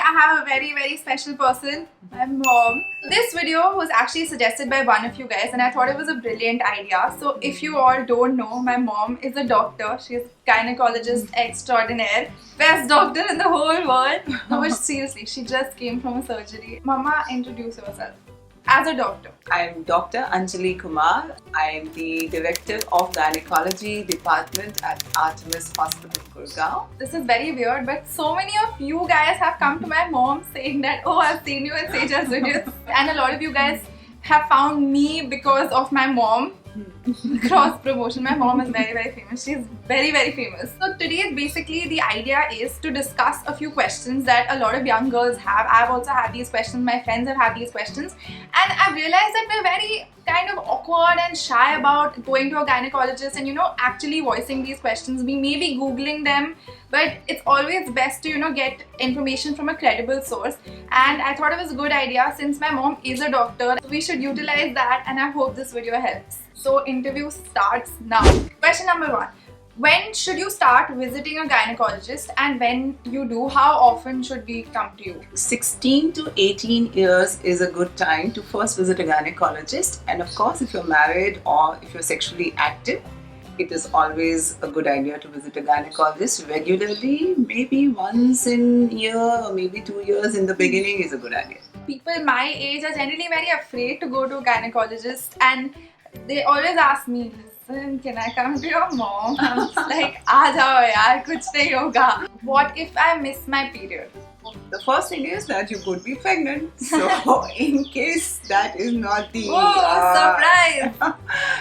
I have a very special person, my mom. This video was actually suggested by one of you guys and I thought it was a brilliant idea. So if you all don't know, my mom is a doctor. She's gynecologist extraordinaire. Best doctor in the whole world. No, but seriously, she just came from a surgery. Mama, introduce yourself as a doctor. I am Dr. Anjali Kumar. I am the Director of Gynecology Department at Artemis Hospital, Gurgaon. This is very weird, but so many of you guys have come to my mom saying that, oh, I've seen you in Seja's videos. And a lot of you guys have found me because of my mom. Cross promotion. My mom is very famous. She's very famous. So today basically the idea is to discuss a few questions that a lot of young girls have. I've also had these questions, my friends have had these questions, and I've realized that we're very kind of awkward and shy about going to a gynecologist and actually voicing these questions. We may be googling them, but it's always best to get information from a credible source, and I thought it was a good idea since my mom is a doctor. So we should utilize that, and I hope this video helps. So interview starts now. Question number 1. When should you start visiting a gynecologist, and when you do, how often should we come to you? 16 to 18 years is a good time to first visit a gynecologist, and of course if you're married or if you're sexually active, it is always a good idea to visit a gynecologist regularly. Maybe once in a year or maybe 2 years in the beginning is a good idea. People my age are generally very afraid to go to a gynecologist, and they always ask me, listen, can I come to your mom? I'm just like, aa jao yaar, kuch nahi hoga. What if I miss my period? The first thing is that you could be pregnant. So in case that is not the surprise!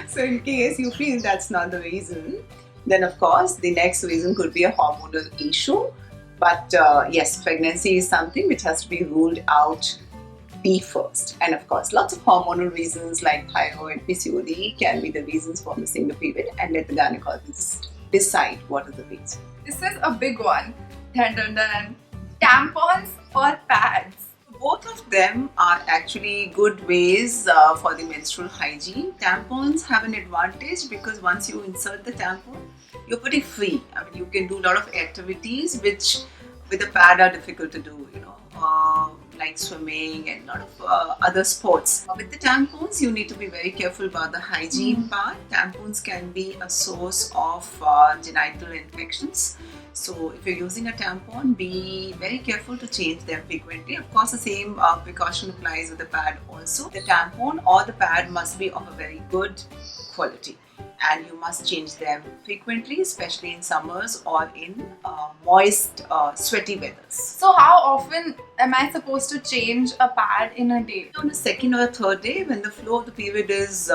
So in case you feel that's not the reason, then of course the next reason could be a hormonal issue. But yes, pregnancy is something which has to be ruled out be first. And of course, lots of hormonal reasons like thyroid, PCOD can be the reasons for missing the period, and let the gynecologist decide what is the reason. This is a big one. Dun, dun, dun. Tampons or pads? Both of them are actually good ways for the menstrual hygiene. Tampons have an advantage because once you insert the tampon, you're pretty free. I mean, you can do a lot of activities which with a pad are difficult to do, like swimming and a lot of other sports. With the tampons, you need to be very careful about the hygiene part. Tampons can be a source of genital infections. So if you're using a tampon, be very careful to change them frequently. Of course, the same precaution applies with the pad also. The tampon or the pad must be of a very good quality, and you must change them frequently, especially in summers or in moist, sweaty weathers. So how often am I supposed to change a pad in a day? On the second or third day, when the flow of the period is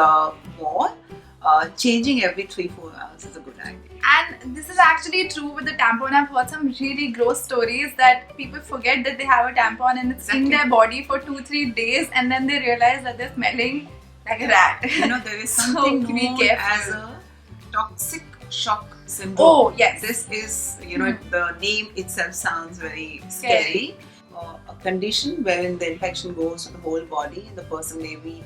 more, changing every 3-4 hours is a good idea. And this is actually true with the tampon. I've heard some really gross stories that people forget that they have a tampon and it's in their body for 2-3 days, and then they realize that they're smelling like a rat. There is something so be known as a toxic shock syndrome. Oh, yes. This is, the name itself sounds very scary. A condition wherein the infection goes to the whole body. The person may be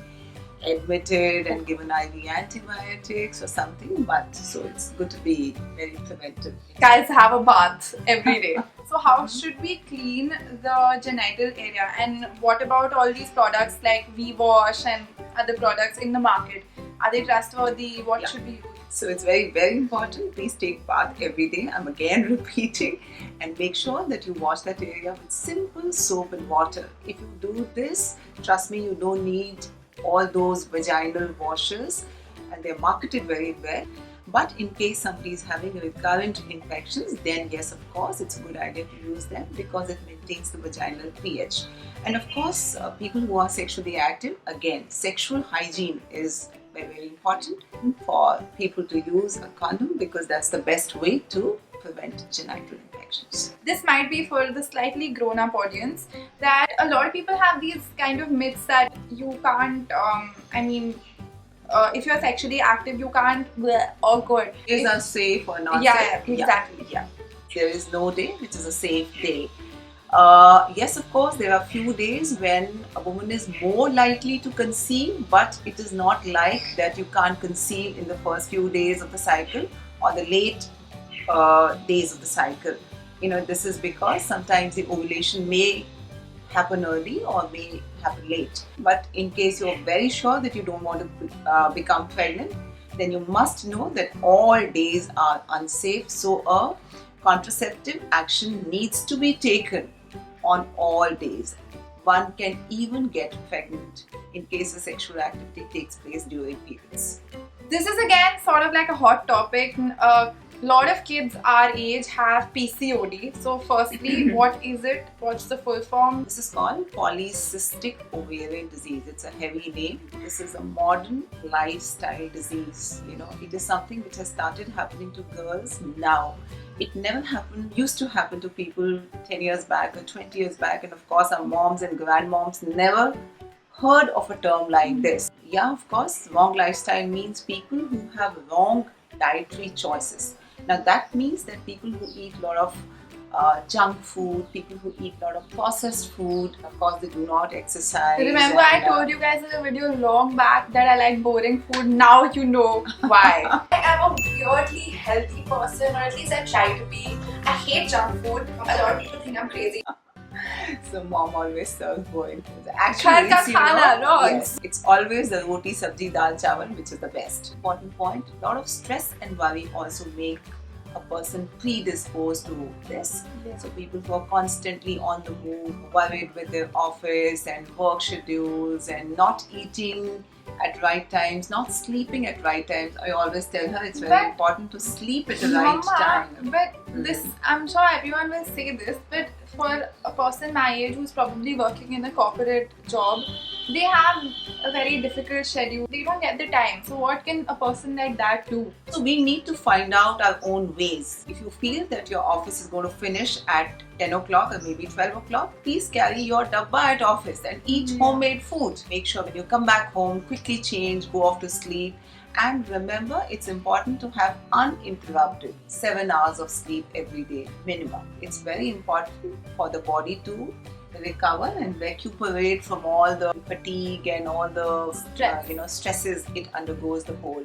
admitted and given IV antibiotics or something, but so it's good to be very preventive. Guys, have a bath every day. So how should we clean the genital area, and what about all these products like V-Wash and other products in the market? Are they trustworthy? What should we use? So it's very important. Please take bath every day. I'm again repeating, and make sure that you wash that area with simple soap and water. If you do this, trust me, you don't need all those vaginal washes, and they're marketed very well. But in case somebody is having recurrent infections, then yes, of course, it's a good idea to use them because it maintains the vaginal pH. And of course, people who are sexually active, again, sexual hygiene is very important for people to use a condom because that's the best way to prevent genital infections. This might be for the slightly grown-up audience, that a lot of people have these kind of myths that you can't, if you're sexually active, you can't, awkward. Is a safe or not safe? Exactly. Yeah. There is no day which is a safe day. Yes, of course, there are few days when a woman is more likely to conceive, but it is not like that you can't conceive in the first few days of the cycle or the late days of the cycle. This is because sometimes the ovulation may happen early or may happen late. But in case you're very sure that you don't want to become pregnant, then you must know that all days are unsafe. So a contraceptive action needs to be taken on all days. One can even get pregnant in case the sexual activity takes place during periods. This is again sort of like a hot topic. A lot of kids our age have PCOD. So firstly, what is it? What's the full form? This is called polycystic ovarian disease. It's a heavy name. This is a modern lifestyle disease. It is something which has started happening to girls now. It never used to happen to people 10 years back or 20 years back, and of course our moms and grandmoms never heard of a term like this. Yeah, of course, wrong lifestyle means people who have wrong dietary choices. Now that means that people who eat a lot of junk food, people who eat a lot of processed food, of course they do not exercise. Remember I told you guys in a video long back that I like boring food. Now you know why. I am a weirdly healthy person, or at least I try to be. I hate junk food. A lot of people think I'm crazy. So mom always serves boring food. Actually, yes, it's always the roti, sabji, dal, chawal which is the best. Important point, a lot of stress and worry also make a person predisposed to this. Yeah. So people who are constantly on the move, worried with their office and work schedules, and not eating at right times, not sleeping at right times. I always tell her it's very important to sleep at the right time. But this, I'm sure everyone will say this, but for a person my age who's probably working in a corporate job, they have a very difficult schedule. They don't get the time. So what can a person like that do? So we need to find out our own ways. If you feel that your office is going to finish at 10 o'clock or maybe 12 o'clock, please carry your dabba at office and eat homemade food. Make sure when you come back home, quickly change, go off to sleep. And remember, it's important to have uninterrupted 7 hours of sleep every day, minimum. It's very important for the body to recover and recuperate from all the fatigue and all the stresses it undergoes the whole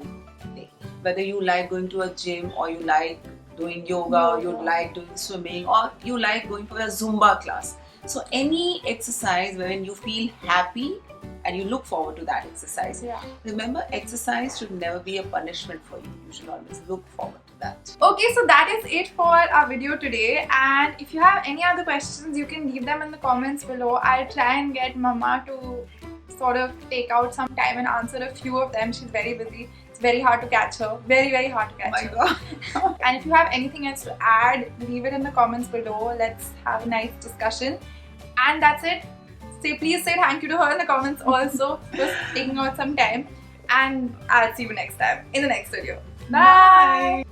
day. Whether you like going to a gym, or you like doing yoga, or you like doing swimming, or you like going for a Zumba class. So any exercise wherein you feel happy and you look forward to that exercise. Yeah. Remember, exercise should never be a punishment for you. You should always look forward to that. Okay, so that is it for our video today. And if you have any other questions, you can leave them in the comments below. I'll try and get Mama to sort of take out some time and answer a few of them. She's very busy. It's very hard to catch her. Very, very hard to catch her. God. And if you have anything else to add, leave it in the comments below. Let's have a nice discussion. And that's it. Please say thank you to her in the comments also for taking out some time. And I'll see you next time in the next video. Bye.